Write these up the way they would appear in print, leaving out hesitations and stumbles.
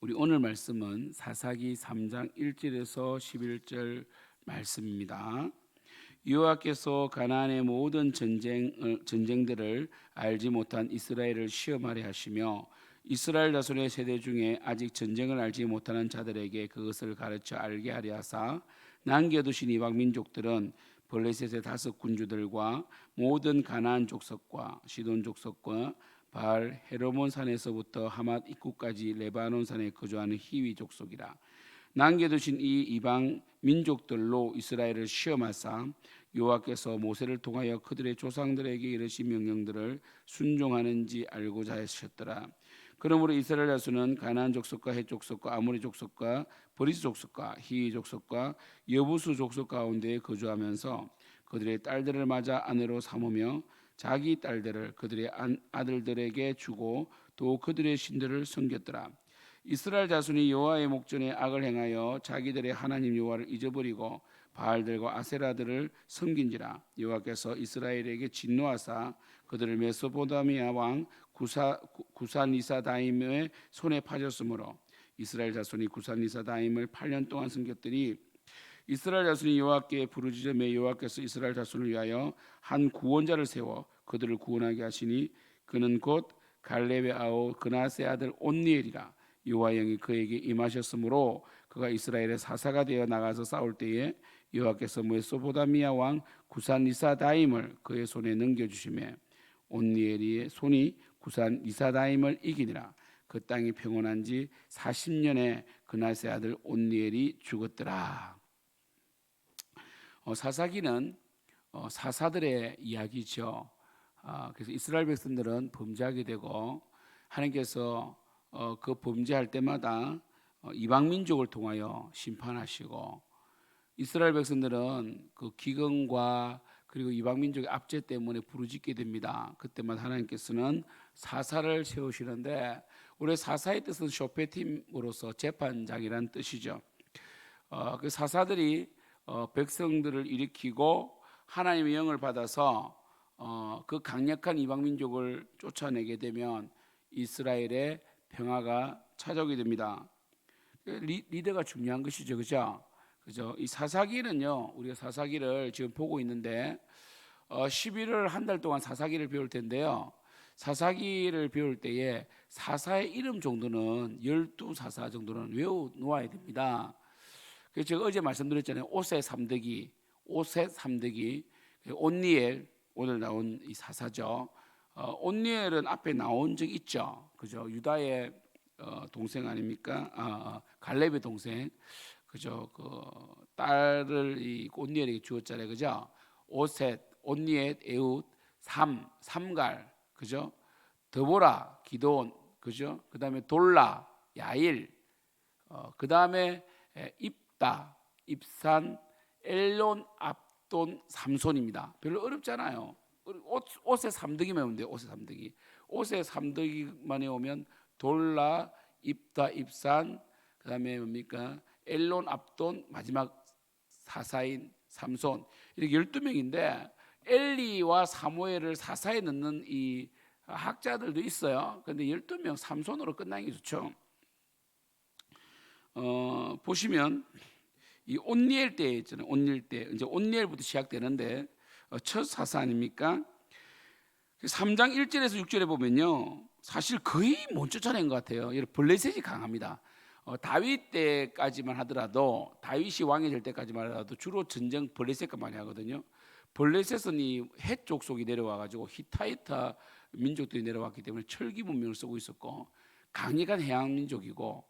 우리 오늘 말씀은 사사기 3장 1절에서 11절 말씀입니다. 여호와께서 가나안의 모든 전쟁들을 알지 못한 이스라엘을 시험하려 하시며 이스라엘 자손의 세대 중에 아직 전쟁을 알지 못하는 자들에게 그것을 가르쳐 알게 하려 하사 남겨두신 이방 민족들은 블레셋의 5군주들과 모든 가나안 족속과 시돈 족속과 바알 헤르몬 산에서부터 하맛 입구까지 레바논 산에 거주하는 히위 족속이라. 남겨두신 이 이방 민족들로 이스라엘을 시험하사 여호와께서 모세를 통하여 그들의 조상들에게 이르신 명령들을 순종하는지 알고자 하셨더라. 그러므로 이스라엘 자손은 가나안 족속과 헷 족속과 아모리 족속과 브리스 족속과 히위 족속과 여부수 족속 가운데 거주하면서 그들의 딸들을 맞아 아내로 삼으며 자기 딸들을 그들의 아들들에게 주고 또 그들의 신들을 섬겼더라. 이스라엘 자손이 여호와의 목전에 악을 행하여 자기들의 하나님 여호와를 잊어버리고 바알들과 아세라들을 섬긴지라. 여호와께서 이스라엘에게 진노하사 그들을 메소포타미아 왕 구산리사다임의 손에 파졌으므로 이스라엘 자손이 구산리사다임을 8년 동안 섬겼더니 이스라엘 자손이 여호와께 부르짖으며 여호와께서 이스라엘 자손을 위하여 한 구원자를 세워 그들을 구원하게 하시니 그는 곧 갈렙의 아우 그나스의 아들 온니엘이라. 여호와의 영이 그에게 임하셨으므로 그가 이스라엘의 사사가 되어 나가서 싸울 때에 여호와께서 메소포타미아 왕 구산리사다임을 그의 손에 넘겨주시매 온니엘의 손이 구산리사다임을 이기니라. 그 땅이 평온한 지 40년에 그나스의 아들 온니엘이 죽었더라. 사사기는 사사들의 이야기죠. 그래서 이스라엘 백성들은 범죄하게 되고 하나님께서 그 범죄할 때마다 이방 민족을 통하여 심판하시고 이스라엘 백성들은 그 기근과 그리고 이방 민족의 압제 때문에 부르짖게 됩니다. 그때마다 하나님께서는 사사를 세우시는데 우리 사사의 뜻은 쇼페팀으로서 재판장이라는 뜻이죠. 그 사사들이 백성들을 일으키고 하나님의 영을 받아서 그 강력한 이방 민족을 쫓아내게 되면 이스라엘의 평화가 찾아오게 됩니다. 리더가 중요한 것이죠, 그죠? 이 사사기는요, 우리가 사사기를 지금 보고 있는데 11월 한 달 동안 사사기를 배울 텐데요. 사사기를 배울 때에 사사의 이름 정도는 12사사 정도는 외워 놓아야 됩니다. 그래서 제가 어제 말씀드렸잖아요. 오셋 삼대기, 온니엘 오늘 나온 이 사사죠. 온니엘은 앞에 나온 적 있죠. 그죠? 유다의 동생 아닙니까? 갈렙의 동생. 그죠? 그 딸을 이 온니엘에게 주었잖아요. 그죠? 오셋, 온니엘, 에훗, 삼갈, 그죠? 드보라, 기도온, 그죠? 그다음에 돌라, 야일, 그다음에 입다, 입산, 엘론, 압돈, 삼손입니다. 별로 어렵잖아요. 옷의 삼덕이만 오면 돼요. 옷의 삼덕이. 옷의 삼덕이만 오면 돌라, 입다, 입산, 그다음에 뭡니까? 엘론, 압돈, 마지막 사사인 삼손. 이렇게 12명인데 엘리와 사무엘을 사사에 넣는 이 학자들도 있어요. 그런데 12명 삼손으로 끝나는 게 좋죠. 보시면 이 온니엘 때 있잖아요. 온니엘 때 이제 온니엘부터 시작되는데 첫 사사 아닙니까? 3장 1절에서 6절에 보면요, 사실 거의 못 쫓아낸 것 같아요. 블레셋이 강합니다. 다윗 때까지만 하더라도 다윗이 왕이 될 때까지만 하더라도 주로 전쟁 블레셋과 많이 하거든요. 블레셋은 이 헷 족속이 내려와가지고 히타이타 민족들이 내려왔기 때문에 철기 문명을 쓰고 있었고 강력한 해양 민족이고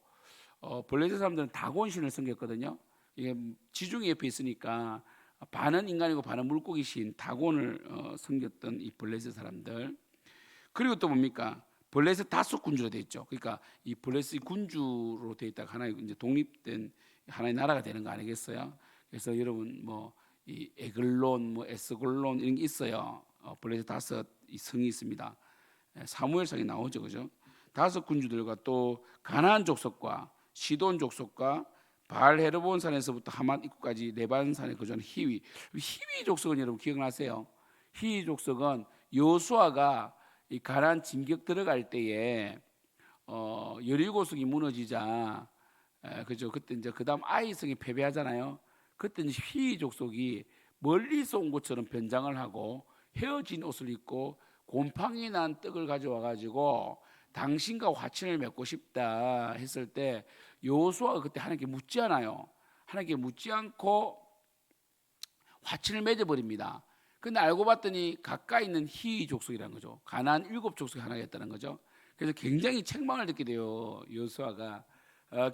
블레셋 사람들은 다곤신을 섬겼거든요. 이게 지중해 옆에 있으니까 반은 인간이고 반은 물고기신 다곤을 섬겼던 이 블레셋 사람들. 그리고 또 뭡니까? 블레셋 5군주로 되어 있죠. 그러니까 이 블레셋 군주로 되어 있다가 하나의 이제 독립된 하나의 나라가 되는 거 아니겠어요? 그래서 여러분 이 에글론, 에스골론 이런 게 있어요. 블레셋 5 성이 있습니다. 사무엘상에 나오죠, 그죠? 5 군주들과 또 가나안 족속과 시돈 족속과 바알 헤르본 산에서부터 하맛 입구까지 레바논 산에 거주하는 히위 족속은 여러분 기억나세요? 히위 족속은 여호수아가 이 가나안 진격 들어갈 때에 여리고성이 무너지자 그죠? 그때 이제 그다음 아이성이 패배하잖아요. 그때 이제 휘 족속이 멀리서 온 것처럼 변장을 하고 헤어진 옷을 입고 곰팡이 난 떡을 가져와 가지고 당신과 화친을 맺고 싶다 했을 때 여호수아가 그때 하나님께 묻지 않아요. 하나님께 묻지 않고 화친을 맺어버립니다. 근데 알고 봤더니 가까이 있는 히위 족속이라는 거죠. 가나안 7족속이 하나였다는 거죠. 그래서 굉장히 책망을 듣게 돼요. 여호수아가.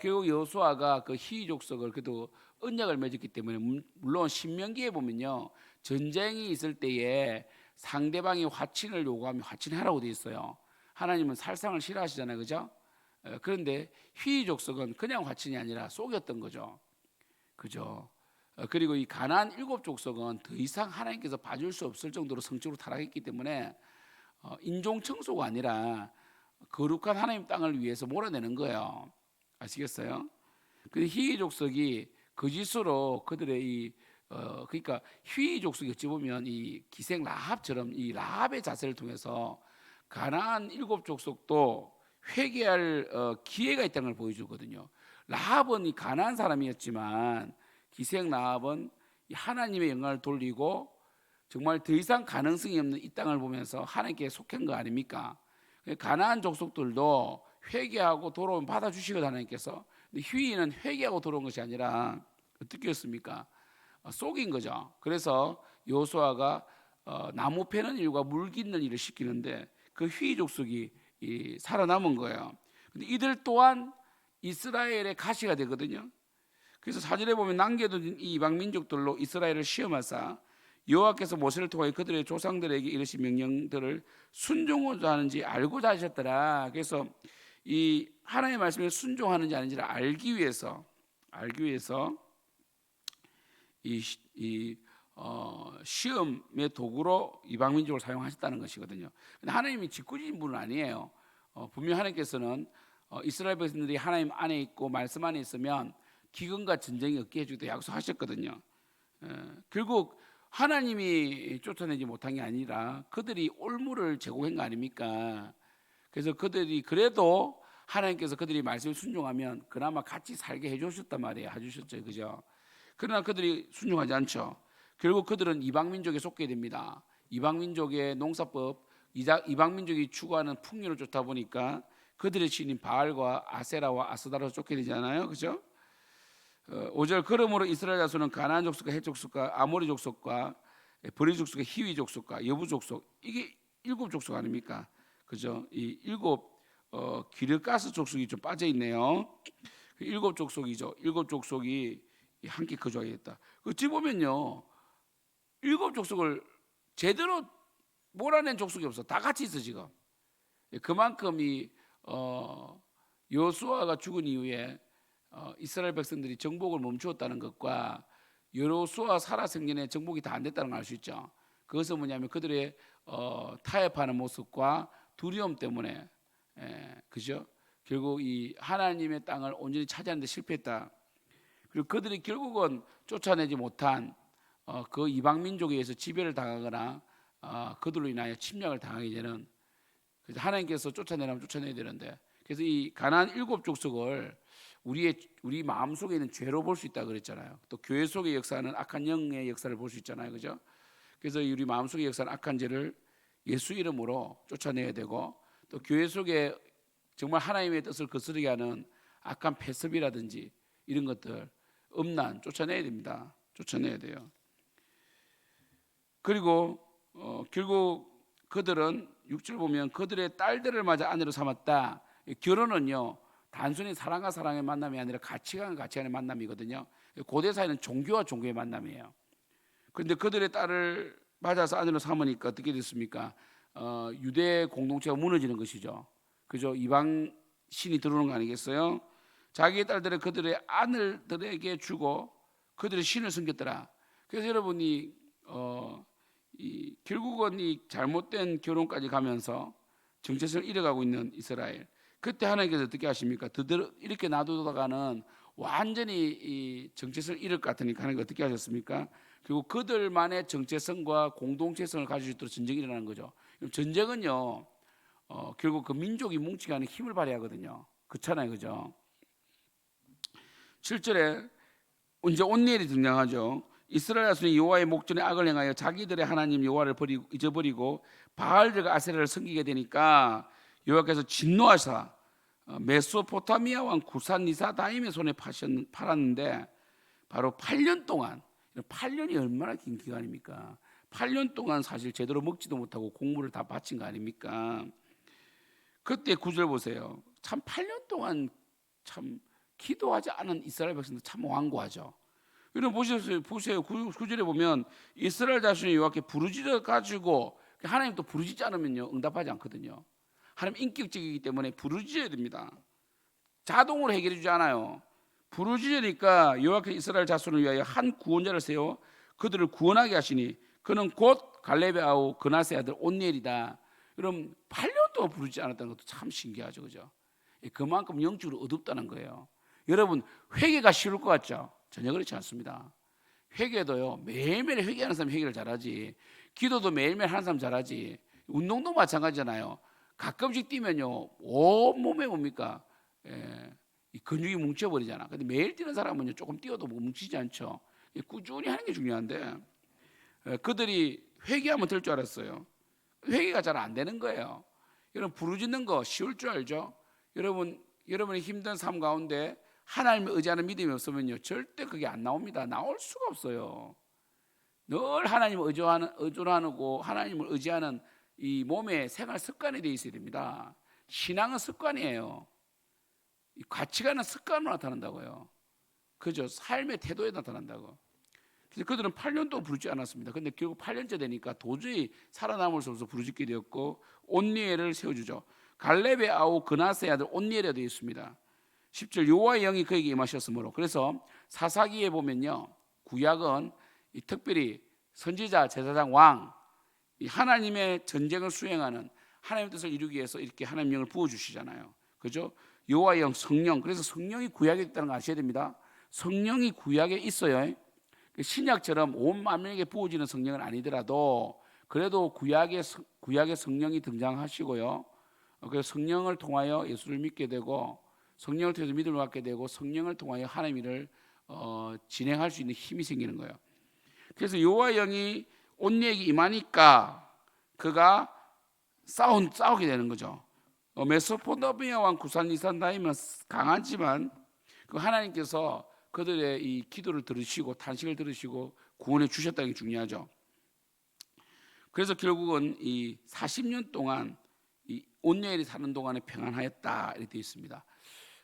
결국 여호수아가 그 히위 족속을 그래도 언약을 맺었기 때문에, 물론 신명기에 보면요, 전쟁이 있을 때에 상대방이 화친을 요구하면 화친하라고 되어 있어요. 하나님은 살상을 싫어하시잖아요, 그죠? 그런데 히위 족속은 그냥 화친이 아니라 속였던 거죠, 그죠? 그리고 이 가나안 7족속은 더 이상 하나님께서 봐줄 수 없을 정도로 성적으로 타락했기 때문에 인종 청소가 아니라 거룩한 하나님 땅을 위해서 몰아내는 거예요. 아시겠어요? 근데 히위 족속이 거짓으로 그들의 이 그러니까 히위 족속이 어찌 보면 이 기생 라합처럼 이 라합의 자세를 통해서 가나안 7족속도 회개할 기회가 있다는 걸 보여주거든요. 라합은 이 가나안 사람이었지만 기생 라합은 하나님의 영광을 돌리고 정말 더 이상 가능성이 없는 이 땅을 보면서 하나님께 속한 거 아닙니까? 가나안 족속들도 회개하고 돌아오면 받아주시거든요, 하나님께서. 근데 휘위는 회개하고 돌아온 것이 아니라 어떻게 했습니까? 속인 거죠. 그래서 여호수아가 나무 패는 일과 물 깃는 일을 시키는데 그 휘위 족속이 살아남은 거예요. 근데 이들 또한 이스라엘의 가시가 되거든요. 그래서 사절에 보면 남겨둔 이 이방 민족들로 이스라엘을 시험하사 여호와께서 모세를 통하여 그들의 조상들에게 이르신 명령들을 순종하자 하는지 알고자 하셨더라. 그래서 이 하나님의 말씀에 순종하는지 아닌지를 알기 위해서 이 시험의 도구로 이방 민족을 사용하셨다는 것이거든요. 근데 하나님이 짓궂은 분은 아니에요. 분명 하나님께서는 이스라엘 백성들이 하나님 안에 있고 말씀 안에 있으면 기근과 전쟁이 없게 해주기도 약속하셨거든요. 결국 하나님이 쫓아내지 못한 게 아니라 그들이 올무를 제공한 거 아닙니까? 그래서 그들이 그래도 하나님께서 그들이 말씀에 순종하면 그나마 같이 살게 해주셨단 말이에요. 해주셨죠, 그죠? 그러나 그들이 순종하지 않죠. 결국 그들은 이방 민족에 속게 됩니다. 이방 민족의 농사법, 이방 민족이 추구하는 풍요를 쫓다 보니까 그들의 신인 바알과 아세라와 아스다로 쫓게 되잖아요, 그죠? 5절 그러므로 이스라엘 자손은 가나안 족속과 헷 족속과 아모리 족속과 브리 족속과 히위 족속과 여부 족속, 이게 7족속 아닙니까? 그죠? 이 7 기르가스 족속이 좀 빠져 있네요. 7족속이죠. 7족속이 함께 거주하겠다. 어찌 보면요, 7족속을 제대로 몰아낸 족속이 없어. 다 같이 있어 지금. 그만큼 이 여호수아가 죽은 이후에 이스라엘 백성들이 정복을 멈추었다는 것과 여호수아 살아생전에 정복이 다 안 됐다는 걸 알 수 있죠. 그것은 뭐냐면 그들의 타협하는 모습과 두려움 때문에, 그죠? 결국 이 하나님의 땅을 온전히 차지하는 데 실패했다. 그리고 그들이 결국은 쫓아내지 못한 그 이방 민족에 의해서 지배를 당하거나 그들로 인하여 침략을 당하게 되는, 그래서 하나님께서 쫓아내라면 쫓아내야 되는데, 그래서 이 가나안 7족속을 우리 마음 속에 있는 죄로 볼 수 있다 그랬잖아요. 또 교회 속의 역사는 악한 영의 역사를 볼 수 있잖아요, 그죠? 그래서 우리 마음 속의 역사는 악한 죄를 예수 이름으로 쫓아내야 되고, 또 교회 속에 정말 하나님의 뜻을 거스르게 하는 악한 폐습이라든지 이런 것들, 음란 쫓아내야 됩니다. 쫓아내야 돼요. 그리고 결국 그들은 6절 보면 그들의 딸들을 맞아 아내로 삼았다. 결혼은요, 단순히 사랑과 사랑의 만남이 아니라 가치관과 가치관의 만남이거든요. 고대 사회는 종교와 종교의 만남이에요. 그런데 그들의 딸을 맞아서 아내로 삼으니까 어떻게 됐습니까? 유대 공동체가 무너지는 것이죠. 그죠? 이방 신이 들어오는 거 아니겠어요? 자기의 딸들을 그들의 아들들에게 주고 그들의 신을 섬겼더라. 그래서 여러분이 결국은 이 잘못된 결혼까지 가면서 정체성을 잃어가고 있는 이스라엘. 그때 하나님께서 어떻게 하십니까? 이렇게 놔두다가는 완전히 이 정체성을 잃을 것 같으니까 하나님께서 어떻게 하셨습니까? 결국 그들만의 정체성과 공동체성을 가질 수 있도록 전쟁이 일어나는 거죠. 전쟁은요, 결국 그 민족이 뭉치게 하는 힘을 발휘하거든요. 그렇잖아요, 그죠? 7절에 이제 온니엘이 등장하죠. 이스라엘 자손이 여호와의 목전에 악을 행하여 자기들의 하나님 여호와를 잊어버리고 바알들과 아세라를 섬기게 되니까 여호와께서 진노하사 메소포타미아 왕 구산리사다임의 손에 팔았는데 바로 8년 동안, 8년이 얼마나 긴 기간입니까? 8년 동안 사실 제대로 먹지도 못하고 공물을 다 바친 거 아닙니까? 그때 9절 보세요. 참 8년 동안 참 기도하지 않은 이스라엘 백성들 참 완고하죠. 여러분 보세요. 9절에 보면 이스라엘 자손이 여호와께 부르짖어 가지고 하나님 또 부르짖지 않으면요 응답하지 않거든요. 하나님 인격적이기 때문에 부르짖어야 됩니다. 자동으로 해결해 주지 않아요. 부르짖으니까 여호와께서 이스라엘 자손을 위하여 한 구원자를 세워 그들을 구원하게 하시니 그는 곧 갈렙의 아우 그나스의 아들 온니엘이다. 여러분 8년 동안 부르짖지 않았다는 것도 참 신기하죠, 그죠? 그만큼 영적으로 어둡다는 거예요. 여러분 회개가 쉬울 것 같죠? 전혀 그렇지 않습니다. 회개도요 매일매일 회개하는 사람이 회개를 잘하지, 기도도 매일매일 하는 사람 잘하지, 운동도 마찬가지잖아요. 가끔씩 뛰면요 온몸에 뭡니까? 이 근육이 뭉쳐버리잖아. 근데 매일 뛰는 사람은요 조금 뛰어도 뭉치지 않죠. 꾸준히 하는 게 중요한데 그들이 회개하면 될 줄 알았어요. 회개가 잘 안 되는 거예요. 여러분 부르짖는 거 쉬울 줄 알죠? 여러분의 힘든 삶 가운데 하나님을 의지하는 믿음이 없으면요 절대 그게 안 나옵니다. 나올 수가 없어요. 늘 하나님을 의존하고 하나님을 의지하는 이 몸의 생활 습관이 되어 있어야 됩니다. 신앙은 습관이에요. 가치관은 습관으로 나타난다고요. 그죠? 삶의 태도에 나타난다고. 그래서 그들은 8년 동안 부르지 않았습니다. 근데 결국 8년째 되니까 도저히 살아남을 수 없어서 부르짖게 되었고 온니엘을 세워주죠. 갈렙의 아우 그나스의 아들 온니엘이 되어 있습니다. 10절 여호와의 영이 그에게 임하셨으므로. 그래서 사사기에 보면요 구약은 특별히 선지자, 제사장, 왕 이 하나님의 전쟁을 수행하는 하나님의 뜻을 이루기 위해서 이렇게 하나님의 영을 부어주시잖아요. 그죠? 여호와의 영, 성령. 그래서 성령이 구약에 있다는 거 아셔야 됩니다. 성령이 구약에 있어요. 신약처럼 온 만민에게 부어지는 성령은 아니더라도 그래도 구약의 성령이 등장하시고요. 그래서 성령을 통하여 예수를 믿게 되고 성령을 통해서 믿음을 갖게 되고 성령을 통하여 하나님의 일을 진행할 수 있는 힘이 생기는 거예요. 그래서 여호와의 영이 온니엘에게 임하니까 그가 싸우게 되는 거죠. 메소포타미아 왕 구산리산다임은 강하지만 그 하나님께서 그들의 이 기도를 들으시고 탄식을 들으시고 구원해 주셨다는 게 중요하죠. 그래서 결국은 이 40년 동안 이 온니엘이 사는 동안에 평안하였다 이렇게 되어 있습니다.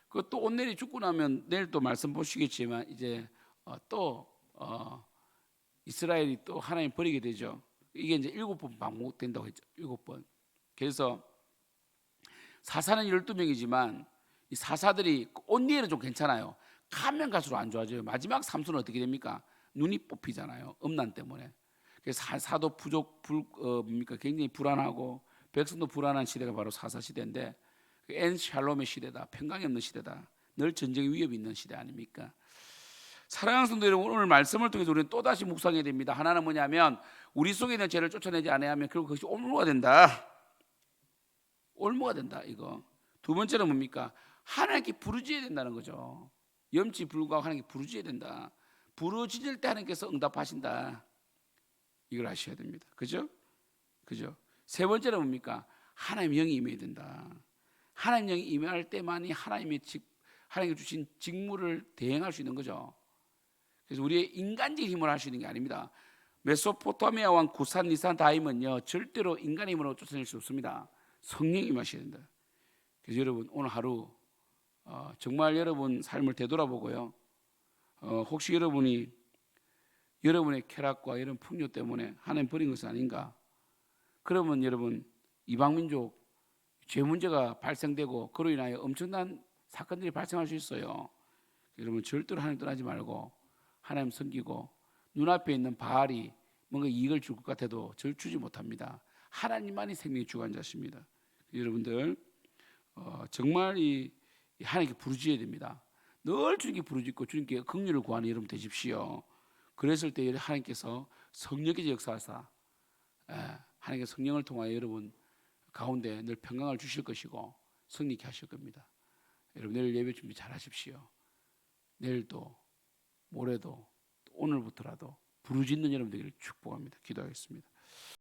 그또 온니엘이 죽고 나면 내일 또 말씀 보시겠지만 이제 또 이스라엘이 또 하나님 버리게 되죠. 이게 이제 7번 반복된다고 했죠. 7번. 그래서 사사는 12명이지만 이 사사들이 온니엘은 좀 괜찮아요. 가면 갈수록 안 좋아져요. 마지막 삼수는 어떻게 됩니까? 눈이 뽑히잖아요. 음란 때문에. 그래서 사도 부족 굉장히 불안하고 백성도 불안한 시대가 바로 사사 시대인데 엔 샬롬의 시대다. 평강이 없는 시대다. 늘 전쟁의 위협이 있는 시대 아닙니까? 사랑하는 성도 여러분, 오늘 말씀을 통해서 우리는 또다시 묵상해야 됩니다. 하나는 뭐냐면 우리 속에 있는 죄를 쫓아내지 않아야 하면 결국 그것이 올무가 된다. 올무가 된다 이거. 두 번째는 뭡니까? 하나님께 부르짖어야 된다는 거죠. 염치 불구하고 하나님께 부르짖어야 된다. 부르짖을 때 하나님께서 응답하신다. 이걸 아셔야 됩니다. 그죠? 세 번째는 뭡니까? 하나님 영이 임해야 된다. 하나님 영이 임할 때만이 하나님이 주신 직무를 대행할 수 있는 거죠. 그래서 우리의 인간적인 힘으로 할 수 있는 게 아닙니다. 메소포타미아 왕 구산리산다임은요 절대로 인간의 힘으로 쫓아낼 수 없습니다. 성령이 임하셔야 된다. 그래서 여러분 오늘 하루 정말 여러분 삶을 되돌아보고요. 혹시 여러분이 여러분의 쾌락과 이런 풍요 때문에 하나님 버린 것은 아닌가? 그러면 여러분 이방민족 죄 문제가 발생되고 그로 인하여 엄청난 사건들이 발생할 수 있어요. 여러분 절대로 하나님 떠나지 말고 하나님 섬기고 눈앞에 있는 바알이 뭔가 이익을 줄 것 같아도 절 주지 못합니다. 하나님만이 생명의 주관자십니다. 여러분들 정말 이 하나님께 부르짖어야 됩니다. 늘 주님께 부르짖고 주님께 긍휼을 구하는 여러분 되십시오. 그랬을 때 하나님께서 성령의 역사하사 하나님께 성령을 통하여 여러분 가운데 늘 평강을 주실 것이고 승리케 하실 겁니다. 여러분 내일 예배 준비 잘 하십시오. 내일도 모레도 오늘부터라도 부르짖는 여러분 되기를 축복합니다. 기도하겠습니다.